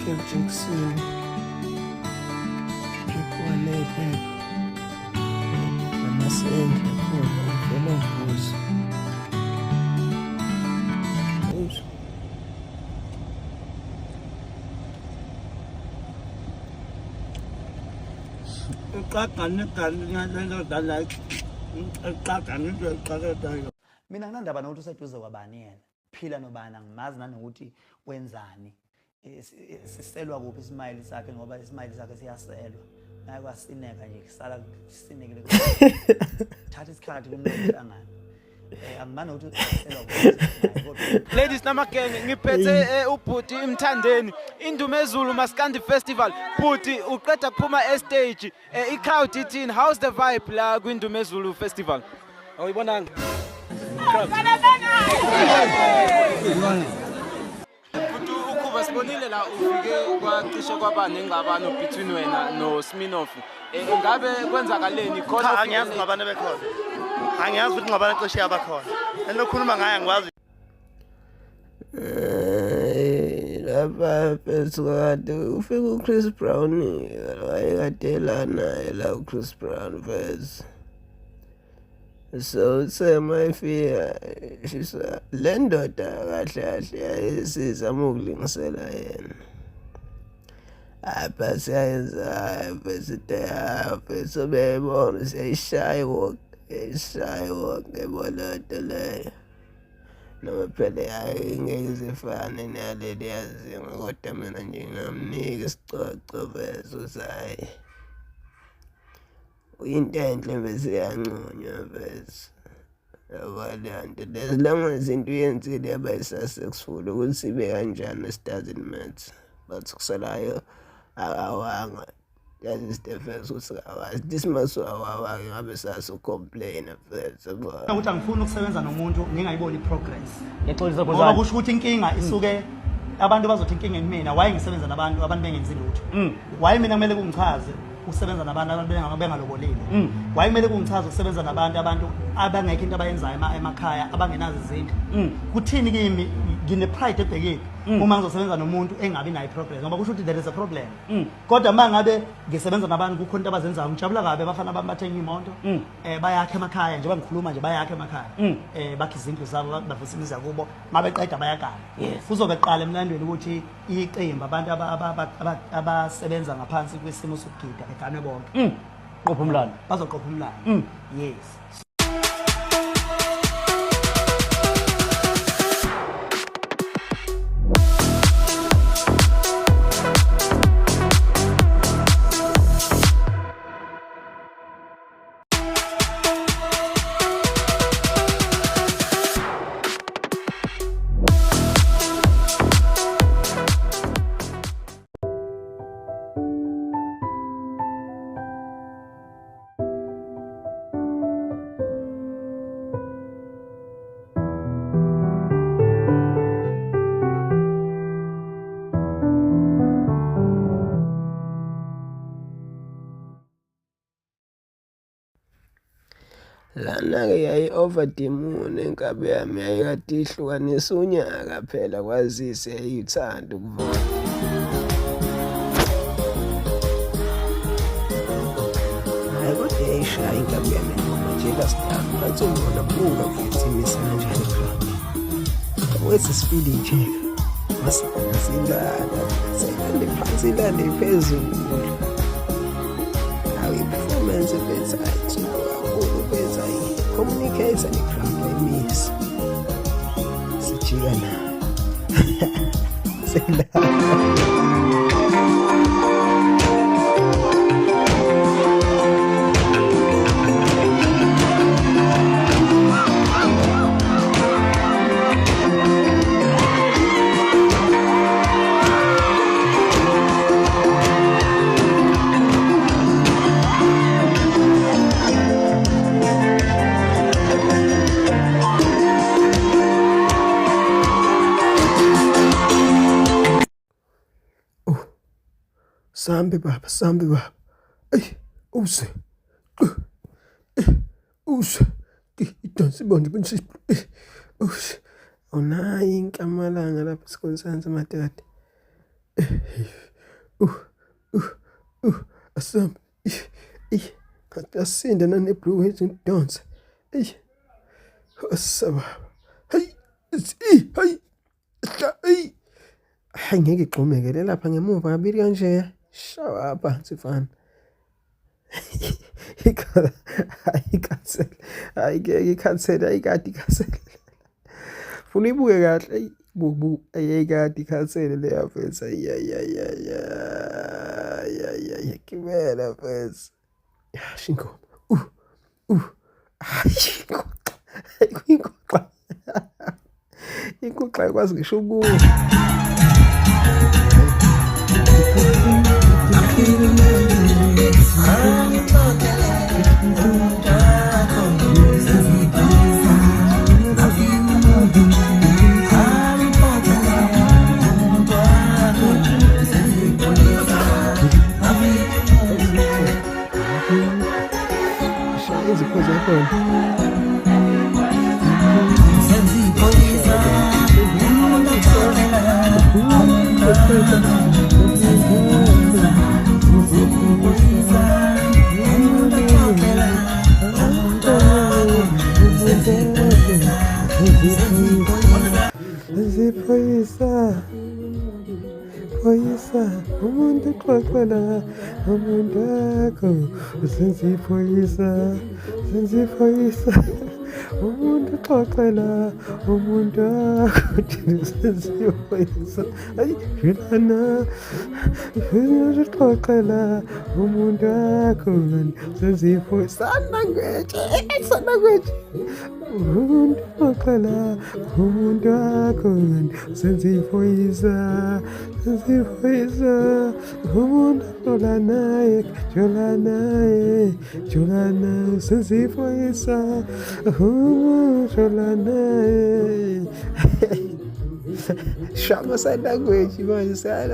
Jackson, Pikwaleke, Namasenja, Velo Bus. Mina nginandaba nokuthi useduze kwabani yena phila nobani angimazi nanokuthi wenzani siselwa kuphi ismayili sakhe ngoba ismayili sakhe siyaselwa naye kwasineka nje kusala sinekile thatha isikhathi kumhlangano angimani ukuthi uselwa kuphi. Ladies namagenge ngiphethe ubhuti imthandeni Indumezulu Maskandi Festival. Bhuti uqeda kuphuma stage i-crowd ithini, how's the vibe la kwindumezulu festival? Awuyibonanga bhuti ukhuba sibonile la ufike kwacishe kwabani ngabani between wena no Sminoff, ngabe kwenzakaleni khona? Angiyazi ngabani bekhona, angiyazi ukuthi ngabani cishe yabakhona enokhuluma ngaye angikwazi. Lapha phezukade ufike uChris Brown wayekadela naye la uChris Brown vese. So my fear she's le ndoda kahle kahle yayisizama ukulingisela yena apha siyayenza bese bebona siyayishaya wonke bolonto leyo noma phela yayi ngeke zifane naleli yazinga kodwa mina nje ngamnika isicoco vese usayi uyinto enhle bese yanconywa vese abalanda as long as into yenzile yaba successful ukuthi sibe kanjani it doesn't matter but kusalayo awanga. That is the first usawazi this must awanga ngabe saso complain vese ukuthi angifuni ukusebenza nomuntu ngingayiboni progress ngexolisa ngoba kusho ukuthi inkinga isuke abantu bazothi inkinga kumina waye ngisebenza nabantu bengenzi lutho waye mina kumele kungichaze usebenza nabantu bengalobolile waye kumele kungichaze ukusebenza nabantu abangekho into abayenzayo emakhaya abangenazo izinto kuthini kimi ngine pride ebhekile uma ngizosebenza nomuntu engabi nayo progress ngoba kusho ukuthi there is a problem kodwa mangabe ngisebenza nabantu kukhona into abazenzayo ngijabula kabe abafana bathenga imoto bayakhe emakhaya nje bangikhuluma nje bayakhe emakhaya bakhe izindlu zabo bavusa imizi yakubo mabeqeda bayakala kuzobe qala emlandweni ukuthi iqembu abantu abasebenza ngaphansi kwesimo sokugida eganwe bonke qopha umlando bazoqopha umlando yes. lana-ke yayi-over the moon enkabi yami yayikade ihlukanisa unyaka phela kwazise yayithanda ukuvona. Hhayi kodwa yayishaya inkabi yami noma nje lasitanga ngathi umbona buka futhi imisa kanjani ekhaya awesi sifili nje masilala sayilale phansi ilale phezulu awu i-performance ebezayo communicator ne-crowd ayimisi sijika na Sambe baba. Use. Idonsi bondi bunsi. Use. Onayi inkamalanga lapha sikhonsanza madade. Asam. Kasinda nane blue heads and dance. Asam. Hey. Hey. Hayi ngeke igxumekele lapha ngemuva kabili kanje. Shawa phansi fana. Ikhansela ayikade ikhansela. Funa ibuke kahle bubu ayikade ikhansela le yafesa ya kimela fesa. Shinko. Inkoxa. Inkoxa ikwazi ngisho kuwe. Poisa, umuntu xoxela umuntu akho senzipoisa umuntu xoxela umuntu akho senzipoisa ay filana xoxela umuntu akho senzipoisa sanangweje umuntu xoxela umuntu akho senzipoisa umuntu jolana senzipoisa jolana Shama sign language, man. Say,